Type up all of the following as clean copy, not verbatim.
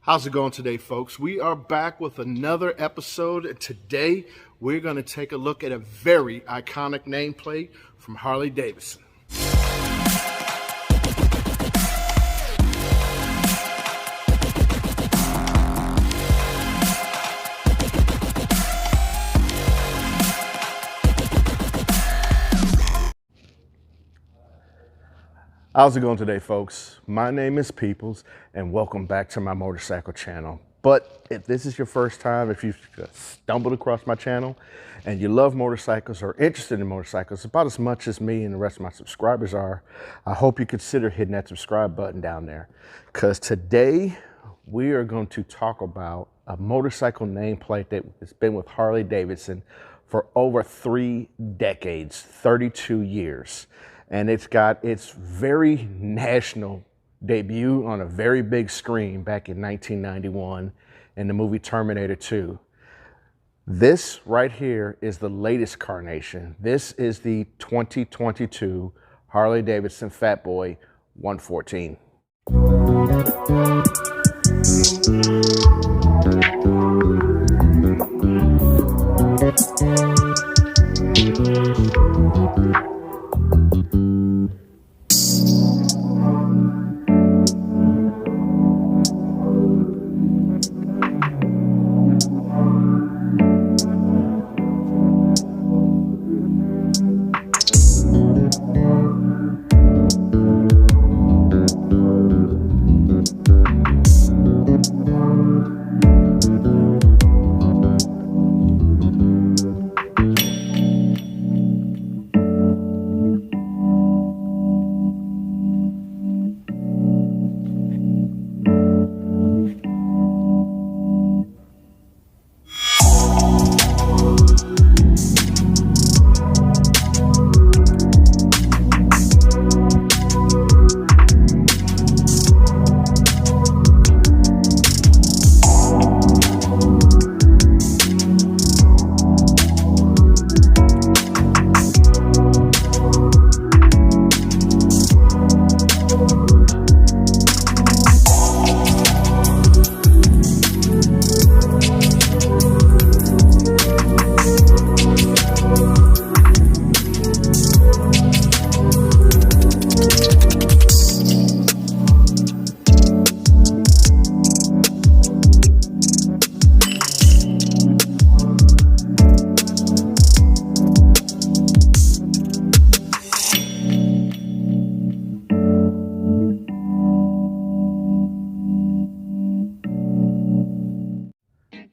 How's it going today, folks? We are back with another episode, and today we're going to take a look at a very iconic nameplate from Harley Davidson. How's it going today, folks? My name is Peoplz, and welcome back to my motorcycle channel. But if this is your first time, if you've stumbled across my channel and you love motorcycles or interested in motorcycles about as much as me and the rest of my subscribers are, I hope you consider hitting that subscribe button down there. Because today we are going to talk about a motorcycle nameplate that has been with Harley Davidson for over 3 decades, 32 years. And it's got its very national debut on a very big screen back in 1991 in the movie Terminator 2. This right here is the latest carnation. This is the 2022 Harley Davidson Fat Boy 114.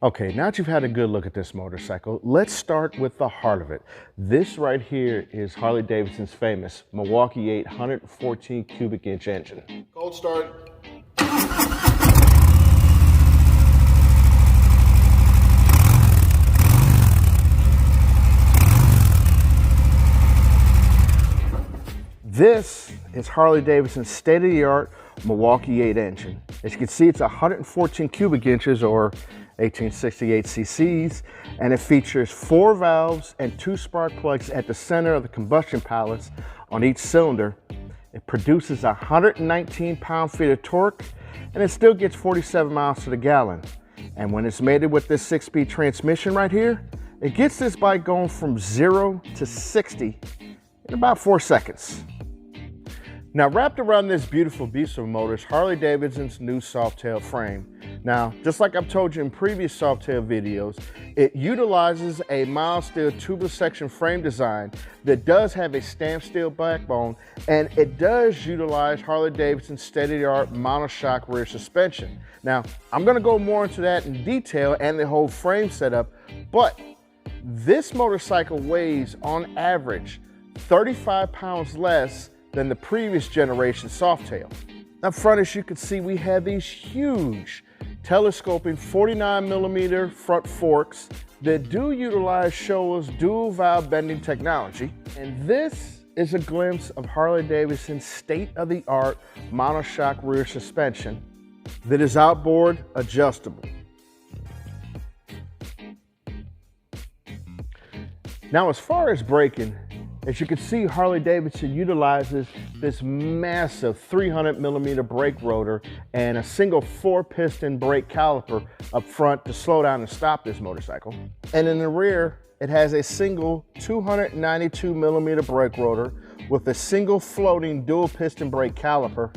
Okay, now that you've had a good look at this motorcycle, let's start with the heart of it. This right here is Harley Davidson's famous Milwaukee 8 114 cubic inch engine. Cold start. This is Harley Davidson's state-of-the-art Milwaukee 8 engine. As you can see, it's 114 cubic inches or 1868 cc's, and it features 4 valves and 2 spark plugs at the center of the combustion pallets on each cylinder. It produces 119 pound-feet of torque, and it still gets 47 miles to the gallon. And when it's mated with this 6-speed transmission right here, it gets this bike going from 0 to 60 in about 4 seconds. Now, wrapped around this beautiful beast of a motor is Harley Davidson's new Softail frame. Now, just like I've told you in previous Softail videos, it utilizes a mild steel tubular section frame design that does have a stamped steel backbone, and it does utilize Harley Davidson's state-of-the-art monoshock rear suspension. Now, I'm going to go more into that in detail and the whole frame setup, but this motorcycle weighs on average 35 pounds less than the previous generation Softail. Up front, as you can see, we have these huge telescoping 49mm front forks that do utilize Showa's dual valve bending technology. And this is a glimpse of Harley Davidson's state-of-the-art monoshock rear suspension that is outboard adjustable. Now, as far as braking, As you can see, Harley Davidson utilizes this massive 300mm brake rotor and a single 4-piston brake caliper up front to slow down and stop this motorcycle. And in the rear, it has a single 292mm brake rotor with a single floating dual piston brake caliper,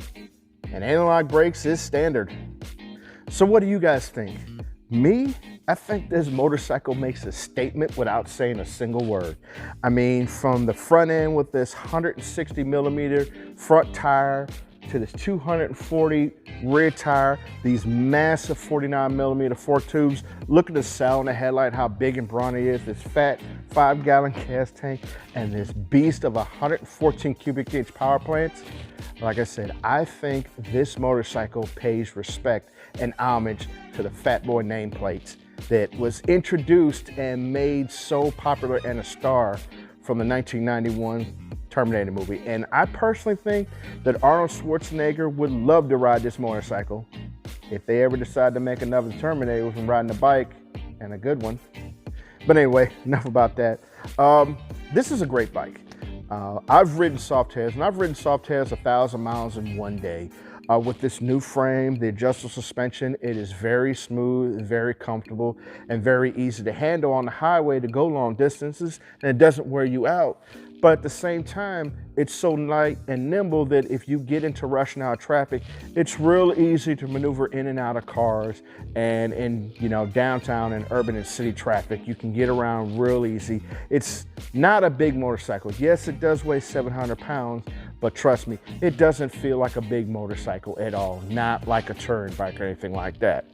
and analog brakes is standard. So what do you guys think? Me, I think this motorcycle makes a statement without saying a single word. I mean, from the front end with this 160mm front tire to this 240 rear tire, these massive 49mm fork tubes. Look at the cell in the headlight, how big and brawny it is, this fat 5-gallon gas tank, and this beast of 114 cubic inch power plants. Like I said, I think this motorcycle pays respect and homage to the Fat Boy nameplates that was introduced and made so popular and a star from the 1991 Terminator movie. And I personally think that Arnold Schwarzenegger would love to ride this motorcycle if they ever decide to make another Terminator with him riding a bike, and a good one. But anyway, enough about that. This is a great bike. I've ridden Softails, and I've ridden Softails 1,000 miles in one day. With this new frame, the adjustable suspension, it is very smooth, very comfortable, and very easy to handle on the highway to go long distances, and it doesn't wear you out. But at the same time, it's so light and nimble that if you get into rushing hour traffic, it's real easy to maneuver in and out of cars, and in downtown and urban and city traffic, you can get around real easy. It's not a big motorcycle. Yes, it does weigh 700 pounds, but trust me, it doesn't feel like a big motorcycle at all, not like a touring bike or anything like that.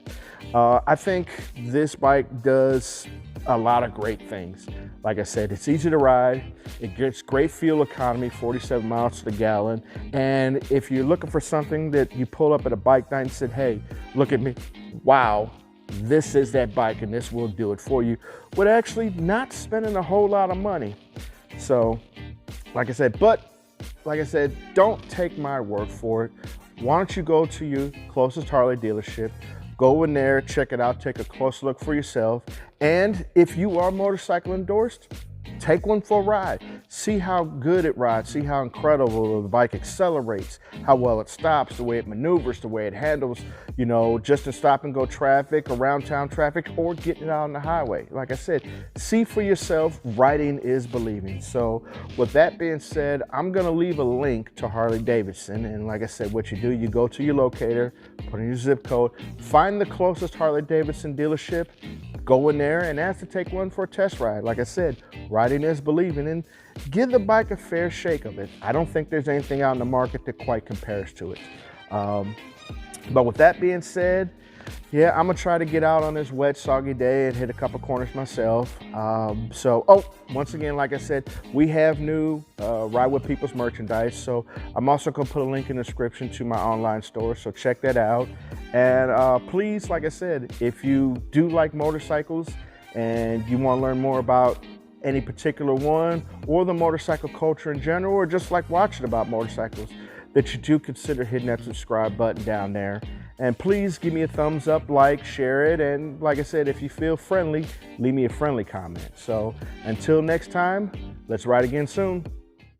I think this bike does a lot of great things. Like I said, it's easy to ride, it gets great fuel economy, 47 miles to the gallon, and if you're looking for something that you pull up at a bike night and said, hey, look at me, wow, this is that bike and this will do it for you, with actually not spending a whole lot of money. So, like I said, don't take my word for it. Why don't you go to your closest Harley dealership, go in there, check it out, take a close look for yourself. And if you are motorcycle endorsed, take one for a ride. See how good it rides, see how incredible the bike accelerates, how well it stops, the way it maneuvers, the way it handles, just in stop and go traffic, around town traffic, or getting it out on the highway. Like I said, see for yourself, riding is believing. So with that being said, I'm gonna leave a link to Harley Davidson. And like I said, what you do, you go to your locator, put in your zip code, find the closest Harley Davidson dealership, go in there and ask to take one for a test ride. Like I said, riding is believing, and give the bike a fair shake of it. I don't think there's anything out in the market that quite compares to it. But with that being said, yeah, I'm gonna try to get out on this wet, soggy day and hit a couple corners myself. Once again, like I said, we have new Ride with Peoplz merchandise. So I'm also gonna put a link in the description to my online store, so check that out. And please, like I said, if you do like motorcycles and you wanna learn more about any particular one or the motorcycle culture in general, or just like watching about motorcycles, that you do consider hitting that subscribe button down there. And please give me a thumbs up, like, share it, and like I said, if you feel friendly, leave me a friendly comment. So until next time, let's ride again soon.